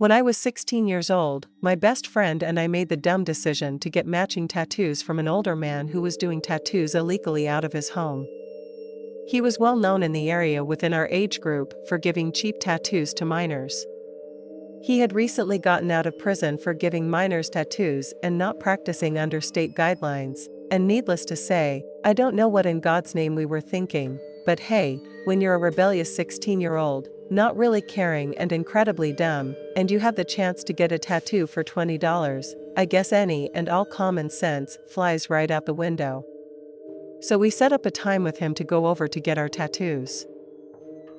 When I was 16 years old, my best friend and I made the dumb decision to get matching tattoos from an older man who was doing tattoos illegally out of his home. He was well known in the area within our age group for giving cheap tattoos to minors. He had recently gotten out of prison for giving minors tattoos and not practicing under state guidelines, and needless to say, I don't know what in God's name we were thinking, but hey, when you're a rebellious 16-year-old, not really caring and incredibly dumb, and you have the chance to get a tattoo for $20, I guess any and all common sense flies right out the window. So we set up a time with him to go over to get our tattoos.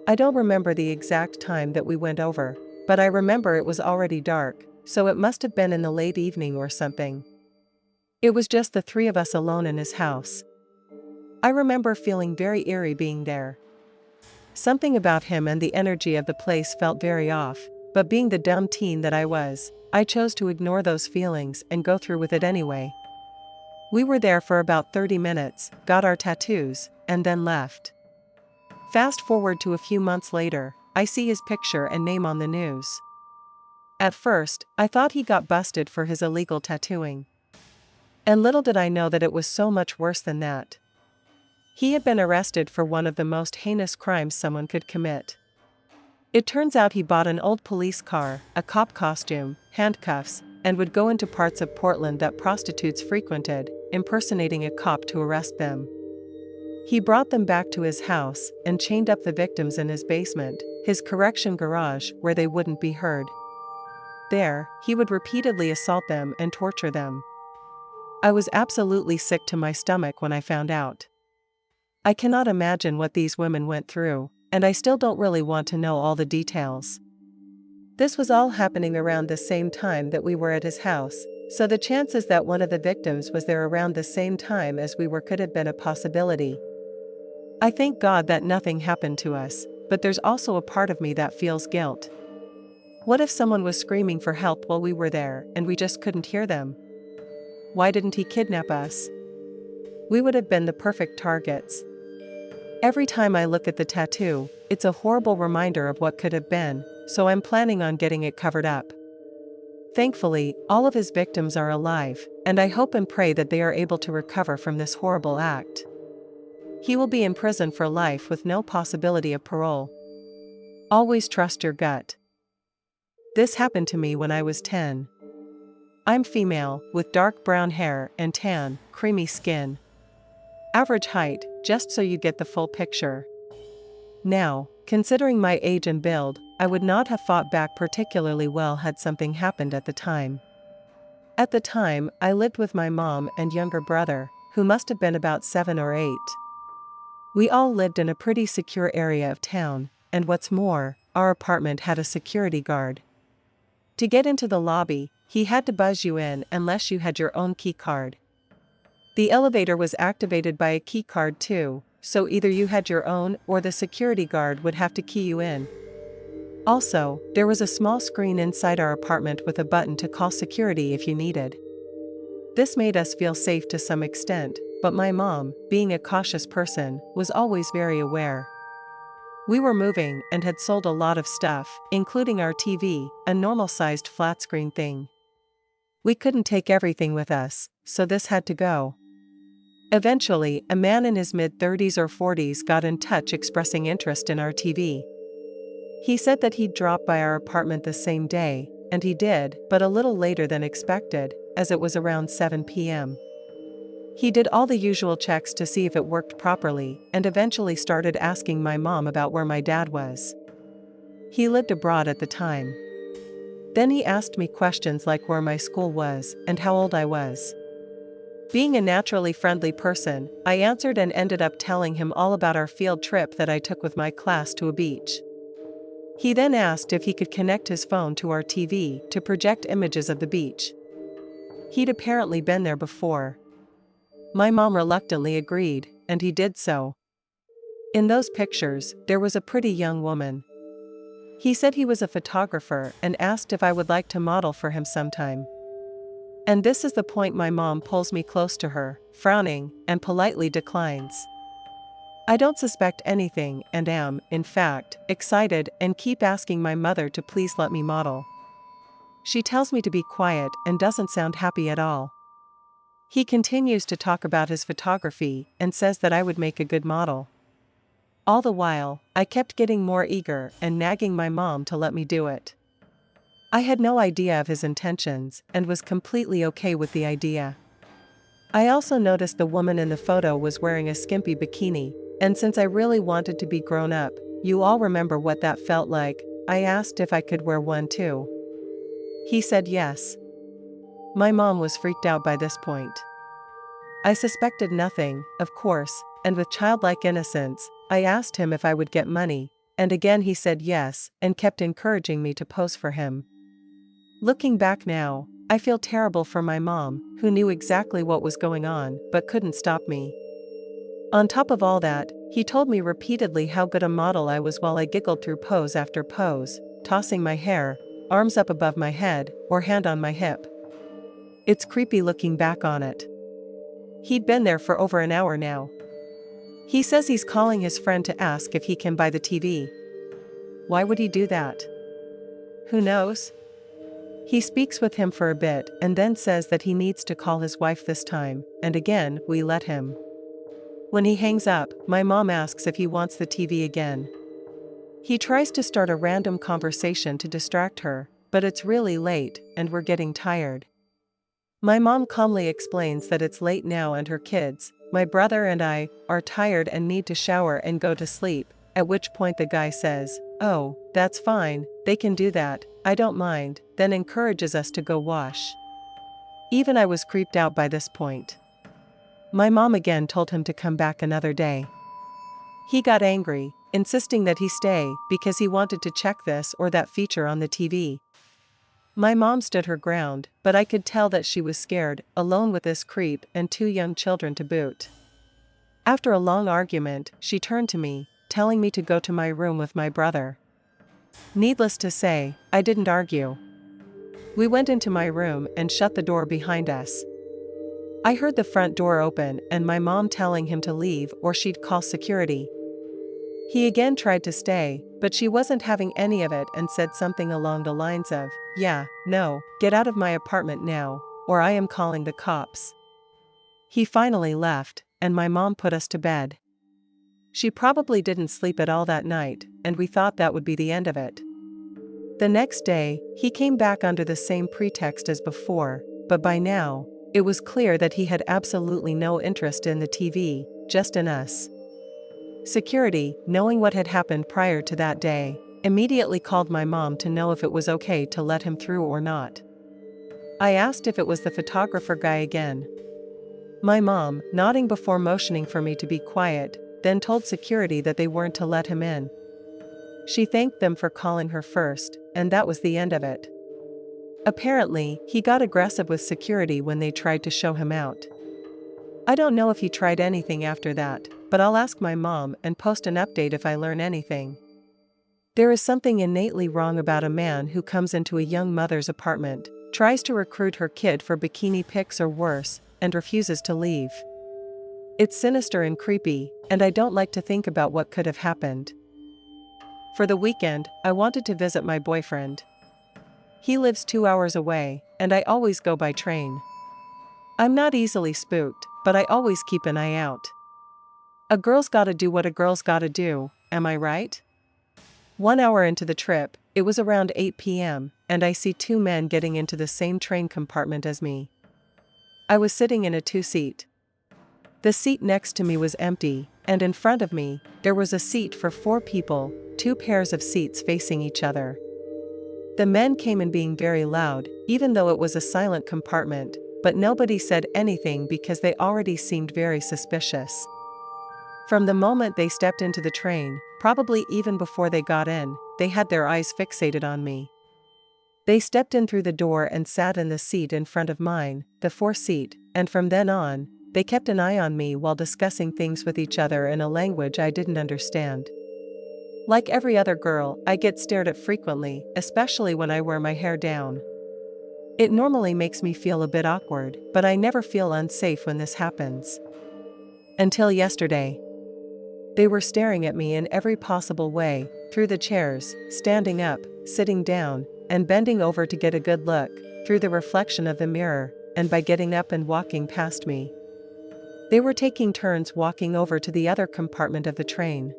I don't remember the exact time that we went over, but I remember it was already dark, so it must have been in the late evening or something. It was just the three of us alone in his house. I remember feeling very eerie being there. Something about him and the energy of the place felt very off, but being the dumb teen that I was, I chose to ignore those feelings and go through with it anyway. We were there for about 30 minutes, got our tattoos, and then left. Fast forward to a few months later, I see his picture and name on the news. At first, I thought he got busted for his illegal tattooing. And little did I know that it was so much worse than that. He had been arrested for one of the most heinous crimes someone could commit. It turns out he bought an old police car, a cop costume, handcuffs, and would go into parts of Portland that prostitutes frequented, impersonating a cop to arrest them. He brought them back to his house and chained up the victims in his basement, his correction garage, where they wouldn't be heard. There, he would repeatedly assault them and torture them. I was absolutely sick to my stomach when I found out. I cannot imagine what these women went through, and I still don't really want to know all the details. This was all happening around the same time that we were at his house, so the chances that one of the victims was there around the same time as we were could have been a possibility. I thank God that nothing happened to us, but there's also a part of me that feels guilt. What if someone was screaming for help while we were there and we just couldn't hear them? Why didn't he kidnap us? We would have been the perfect targets. Every time I look at the tattoo, it's a horrible reminder of what could have been, so I'm planning on getting it covered up. Thankfully, all of his victims are alive, and I hope and pray that they are able to recover from this horrible act. He will be in prison for life with no possibility of parole. Always trust your gut. This happened to me when I was 10. I'm female, with dark brown hair and tan, creamy skin. Average height, just so you get the full picture. Now, considering my age and build, I would not have fought back particularly well had something happened at the time. At the time, I lived with my mom and younger brother, who must have been about 7 or 8. We all lived in a pretty secure area of town, and what's more, our apartment had a security guard. To get into the lobby, he had to buzz you in unless you had your own key card. The elevator was activated by a key card too, so either you had your own or the security guard would have to key you in. Also, there was a small screen inside our apartment with a button to call security if you needed. This made us feel safe to some extent, but my mom, being a cautious person, was always very aware. We were moving and had sold a lot of stuff, including our TV, a normal-sized flat-screen thing. We couldn't take everything with us, so this had to go. Eventually, a man in his mid-30s or 40s got in touch expressing interest in our TV. He said that he'd drop by our apartment the same day, and he did, but a little later than expected, as it was around 7 p.m. He did all the usual checks to see if it worked properly, and eventually started asking my mom about where my dad was. He lived abroad at the time. Then he asked me questions like where my school was and how old I was. Being a naturally friendly person, I answered and ended up telling him all about our field trip that I took with my class to a beach. He then asked if he could connect his phone to our TV to project images of the beach. He'd apparently been there before. My mom reluctantly agreed, and he did so. In those pictures, there was a pretty young woman. He said he was a photographer and asked if I would like to model for him sometime. And this is the point my mom pulls me close to her, frowning, and politely declines. I don't suspect anything and am, in fact, excited and keep asking my mother to please let me model. She tells me to be quiet and doesn't sound happy at all. He continues to talk about his photography and says that I would make a good model. All the while, I kept getting more eager and nagging my mom to let me do it. I had no idea of his intentions and was completely okay with the idea. I also noticed the woman in the photo was wearing a skimpy bikini, and since I really wanted to be grown up, you all remember what that felt like, I asked if I could wear one too. He said yes. My mom was freaked out by this point. I suspected nothing, of course, and with childlike innocence, I asked him if I would get money, and again he said yes and kept encouraging me to pose for him. Looking back now, I feel terrible for my mom, who knew exactly what was going on but couldn't stop me. On top of all that, he told me repeatedly how good a model I was while I giggled through pose after pose, tossing my hair, arms up above my head, or hand on my hip. It's creepy looking back on it. He'd been there for over an hour now. He says he's calling his friend to ask if he can buy the TV. Why would he do that? Who knows? He speaks with him for a bit and then says that he needs to call his wife this time, and again, we let him. When he hangs up, my mom asks if he wants the TV again. He tries to start a random conversation to distract her, but it's really late, and we're getting tired. My mom calmly explains that it's late now and her kids, my brother and I, are tired and need to shower and go to sleep, at which point the guy says, "Oh, that's fine, they can do that, I don't mind," then encourages us to go wash. Even I was creeped out by this point. My mom again told him to come back another day. He got angry, insisting that he stay because he wanted to check this or that feature on the TV. My mom stood her ground, but I could tell that she was scared, alone with this creep and 2 young children to boot. After a long argument, she turned to me, telling me to go to my room with my brother. Needless to say, I didn't argue. We went into my room and shut the door behind us. I heard the front door open and my mom telling him to leave or she'd call security. He again tried to stay, but she wasn't having any of it and said something along the lines of, "Yeah, no, get out of my apartment now, or I am calling the cops." He finally left, and my mom put us to bed. She probably didn't sleep at all that night, and we thought that would be the end of it. The next day, he came back under the same pretext as before, but by now, it was clear that he had absolutely no interest in the TV, just in us. Security, knowing what had happened prior to that day, immediately called my mom to know if it was okay to let him through or not. I asked if it was the photographer guy again. My mom, nodding before motioning for me to be quiet, then told security that they weren't to let him in. She thanked them for calling her first, and that was the end of it. Apparently, he got aggressive with security when they tried to show him out. I don't know if he tried anything after that, but I'll ask my mom and post an update if I learn anything. There is something innately wrong about a man who comes into a young mother's apartment, tries to recruit her kid for bikini pics or worse, and refuses to leave. It's sinister and creepy, and I don't like to think about what could have happened. For the weekend, I wanted to visit my boyfriend. He lives 2 hours away, and I always go by train. I'm not easily spooked, but I always keep an eye out. A girl's gotta do what a girl's gotta do, am I right? 1 hour into the trip, it was around 8 p.m., and I see 2 men getting into the same train compartment as me. I was sitting in a 2-seat. The seat next to me was empty, and in front of me, there was a seat for 4 people, 2 pairs of seats facing each other. The men came in being very loud, even though it was a silent compartment, but nobody said anything because they already seemed very suspicious. From the moment they stepped into the train, probably even before they got in, they had their eyes fixated on me. They stepped in through the door and sat in the seat in front of mine, the 4th seat, and from then on, they kept an eye on me while discussing things with each other in a language I didn't understand. Like every other girl, I get stared at frequently, especially when I wear my hair down. It normally makes me feel a bit awkward, but I never feel unsafe when this happens. Until yesterday. They were staring at me in every possible way, through the chairs, standing up, sitting down, and bending over to get a good look, through the reflection of the mirror, and by getting up and walking past me. They were taking turns walking over to the other compartment of the train.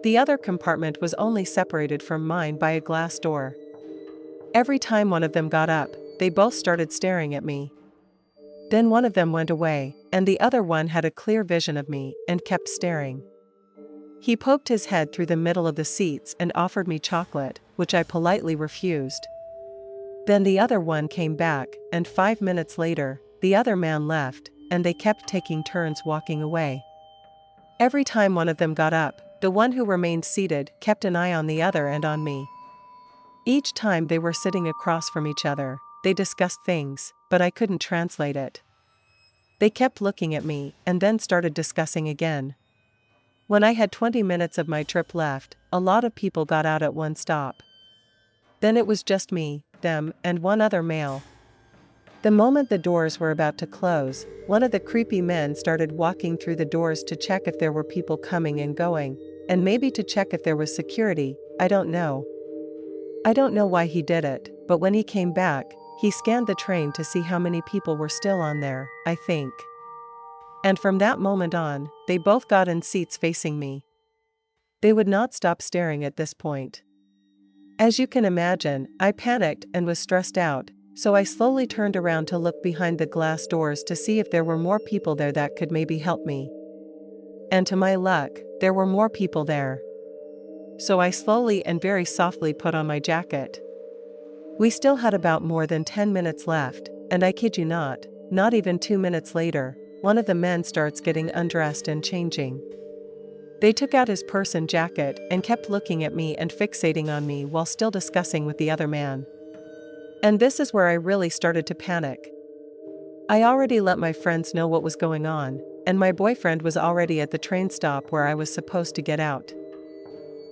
The other compartment was only separated from mine by a glass door. Every time one of them got up, they both started staring at me. Then one of them went away, and the other one had a clear vision of me and kept staring. He poked his head through the middle of the seats and offered me chocolate, which I politely refused. Then the other one came back, and 5 minutes later, the other man left, and they kept taking turns walking away. Every time one of them got up, the one who remained seated kept an eye on the other and on me. Each time they were sitting across from each other, they discussed things, but I couldn't translate it. They kept looking at me and then started discussing again. When I had 20 minutes of my trip left, a lot of people got out at one stop. Then it was just me, them, and one other male. The moment the doors were about to close, one of the creepy men started walking through the doors to check if there were people coming and going, and maybe to check if there was security, I don't know. I don't know why he did it, but when he came back, he scanned the train to see how many people were still on there, I think. And from that moment on, they both got in seats facing me. They would not stop staring at this point. As you can imagine, I panicked and was stressed out, so I slowly turned around to look behind the glass doors to see if there were more people there that could maybe help me. And to my luck, there were more people there. So I slowly and very softly put on my jacket. We still had about more than 10 minutes left, and I kid you not even 2 minutes later, one of the men starts getting undressed and changing. They took out his purse and jacket and kept looking at me and fixating on me while still discussing with the other man. And this is where I really started to panic. I already let my friends know what was going on, and my boyfriend was already at the train stop where I was supposed to get out.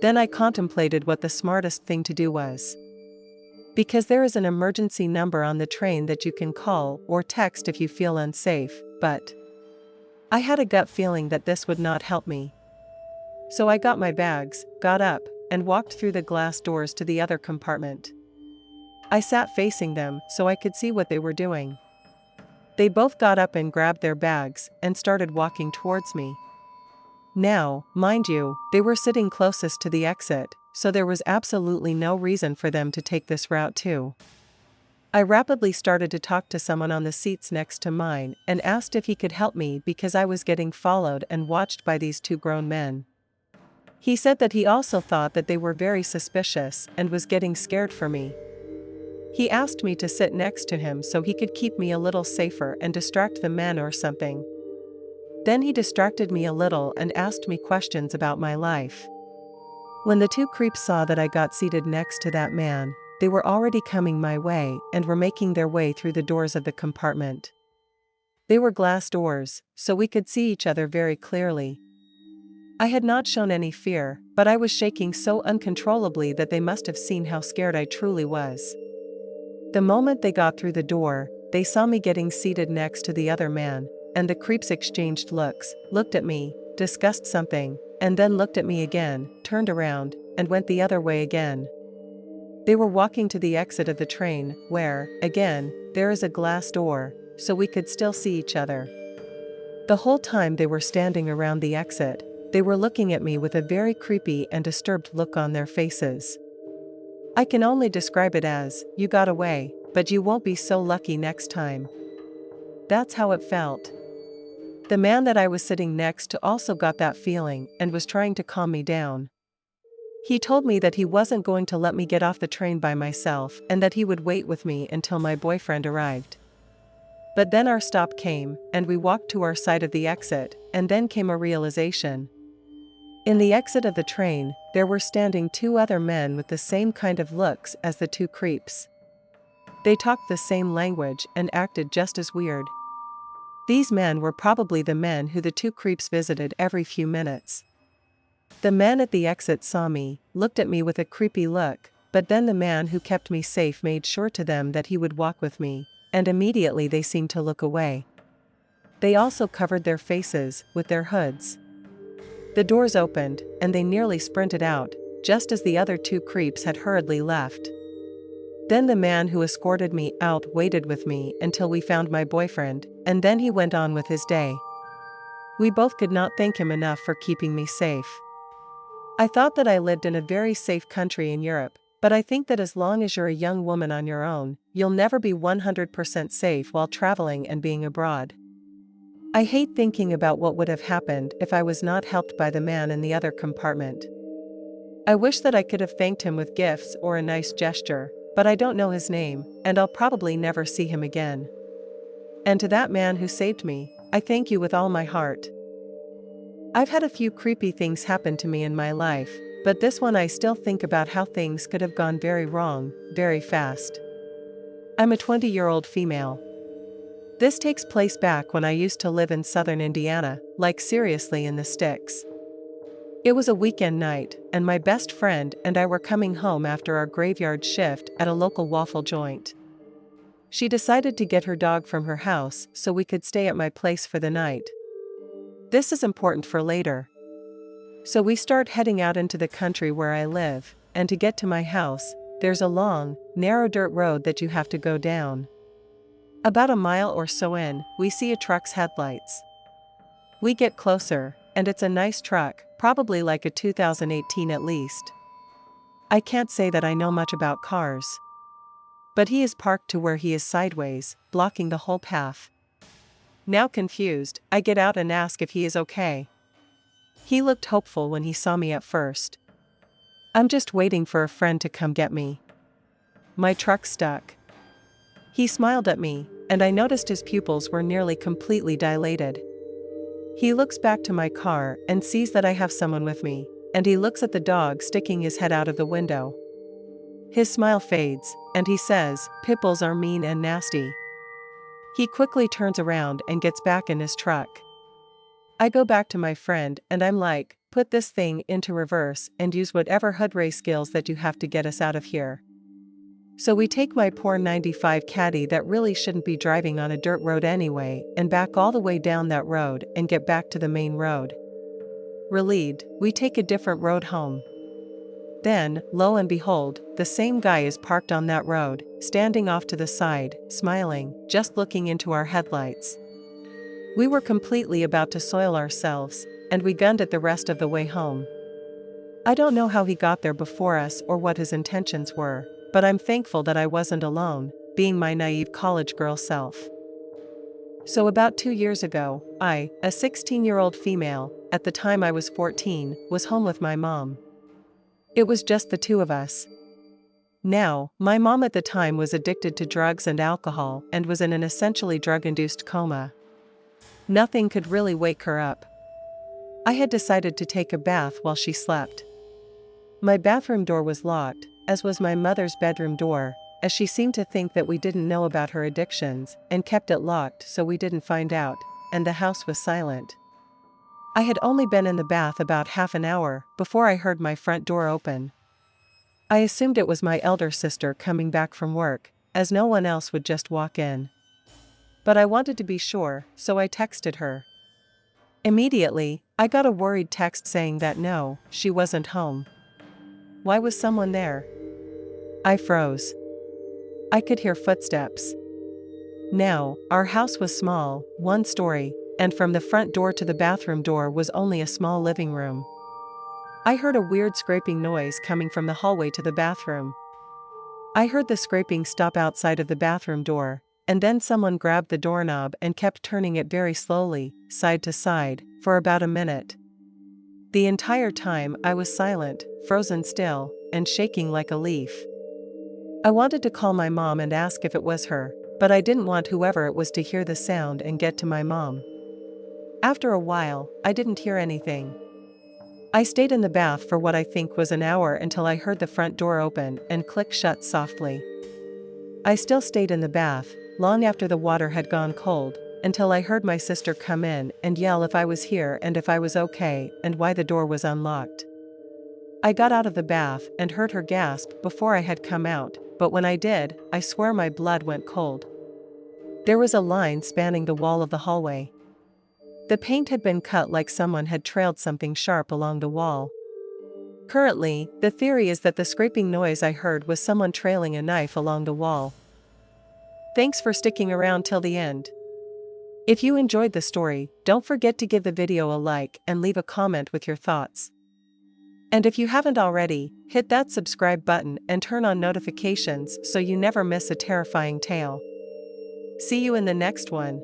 Then I contemplated what the smartest thing to do was. Because there is an emergency number on the train that you can call or text if you feel unsafe, but I had a gut feeling that this would not help me. So I got my bags, got up, and walked through the glass doors to the other compartment. I sat facing them so I could see what they were doing. They both got up and grabbed their bags and started walking towards me. Now, mind you, they were sitting closest to the exit, so there was absolutely no reason for them to take this route too. I rapidly started to talk to someone on the seats next to mine and asked if he could help me because I was getting followed and watched by these two grown men. He said that he also thought that they were very suspicious and was getting scared for me. He asked me to sit next to him so he could keep me a little safer and distract the men or something. Then he distracted me a little and asked me questions about my life. When the two creeps saw that I got seated next to that man, they were already coming my way and were making their way through the doors of the compartment. They were glass doors, so we could see each other very clearly. I had not shown any fear, but I was shaking so uncontrollably that they must have seen how scared I truly was. The moment they got through the door, they saw me getting seated next to the other man, and the creeps exchanged looks, looked at me, discussed something, and then looked at me again, turned around, and went the other way again. They were walking to the exit of the train, where, again, there is a glass door, so we could still see each other. The whole time they were standing around the exit, they were looking at me with a very creepy and disturbed look on their faces. I can only describe it as, you got away, but you won't be so lucky next time. That's how it felt. The man that I was sitting next to also got that feeling and was trying to calm me down. He told me that he wasn't going to let me get off the train by myself and that he would wait with me until my boyfriend arrived. But then our stop came, and we walked to our side of the exit, and then came a realization. In the exit of the train, there were standing two other men with the same kind of looks as the two creeps. They talked the same language and acted just as weird. These men were probably the men who the two creeps visited every few minutes. The men at the exit saw me, looked at me with a creepy look, but then the man who kept me safe made sure to them that he would walk with me, and immediately they seemed to look away. They also covered their faces with their hoods. The doors opened, and they nearly sprinted out, just as the other two creeps had hurriedly left. Then the man who escorted me out waited with me until we found my boyfriend, and then he went on with his day. We both could not thank him enough for keeping me safe. I thought that I lived in a very safe country in Europe, but I think that as long as you're a young woman on your own, you'll never be 100% safe while traveling and being abroad. I hate thinking about what would have happened if I was not helped by the man in the other compartment. I wish that I could have thanked him with gifts or a nice gesture, but I don't know his name, and I'll probably never see him again. And to that man who saved me, I thank you with all my heart. I've had a few creepy things happen to me in my life, but this one I still think about how things could have gone very wrong, very fast. I'm a 20-year-old female. This takes place back when I used to live in southern Indiana, like seriously in the sticks. It was a weekend night, and my best friend and I were coming home after our graveyard shift at a local waffle joint. She decided to get her dog from her house so we could stay at my place for the night. This is important for later. So we start heading out into the country where I live, and to get to my house, there's a long, narrow dirt road that you have to go down. About a mile or so in, we see a truck's headlights. We get closer, and it's a nice truck, probably like a 2018 at least. I can't say that I know much about cars. But he is parked to where he is sideways, blocking the whole path. Now confused, I get out and ask if he is okay. He looked hopeful when he saw me at first. I'm just waiting for a friend to come get me. My truck's stuck. He smiled at me, and I noticed his pupils were nearly completely dilated. He looks back to my car and sees that I have someone with me, and he looks at the dog sticking his head out of the window. His smile fades, and he says, "Pitbulls are mean and nasty." He quickly turns around and gets back in his truck. I go back to my friend and I'm like, "Put this thing into reverse and use whatever hood race skills that you have to get us out of here." So we take my poor 95 Caddy that really shouldn't be driving on a dirt road anyway and back all the way down that road and get back to the main road. Relieved, we take a different road home. Then, lo and behold, the same guy is parked on that road, standing off to the side, smiling, just looking into our headlights. We were completely about to soil ourselves, and we gunned it the rest of the way home. I don't know how he got there before us or what his intentions were, but I'm thankful that I wasn't alone, being my naive college girl self. So about 2 years ago, I, a 16-year-old female, at the time I was 14, was home with my mom. It was just the two of us. Now, my mom at the time was addicted to drugs and alcohol and was in an essentially drug-induced coma. Nothing could really wake her up. I had decided to take a bath while she slept. My bathroom door was locked, as was my mother's bedroom door, as she seemed to think that we didn't know about her addictions and kept it locked so we didn't find out, and the house was silent. I had only been in the bath about half an hour before I heard my front door open. I assumed it was my elder sister coming back from work, as no one else would just walk in. But I wanted to be sure, so I texted her. Immediately, I got a worried text saying that no, she wasn't home. Why was someone there? I froze. I could hear footsteps. Now, our house was small, one story, and from the front door to the bathroom door was only a small living room. I heard a weird scraping noise coming from the hallway to the bathroom. I heard the scraping stop outside of the bathroom door, and then someone grabbed the doorknob and kept turning it very slowly, side to side, for about a minute. The entire time I was silent, frozen still, and shaking like a leaf. I wanted to call my mom and ask if it was her, but I didn't want whoever it was to hear the sound and get to my mom. After a while, I didn't hear anything. I stayed in the bath for what I think was an hour until I heard the front door open and click shut softly. I still stayed in the bath, long after the water had gone cold, until I heard my sister come in and yell if I was here and if I was okay and why the door was unlocked. I got out of the bath and heard her gasp before I had come out, but when I did, I swear my blood went cold. There was a line spanning the wall of the hallway. The paint had been cut like someone had trailed something sharp along the wall. Currently, the theory is that the scraping noise I heard was someone trailing a knife along the wall. Thanks for sticking around till the end. If you enjoyed the story, don't forget to give the video a like and leave a comment with your thoughts. And if you haven't already, hit that subscribe button and turn on notifications so you never miss a terrifying tale. See you in the next one.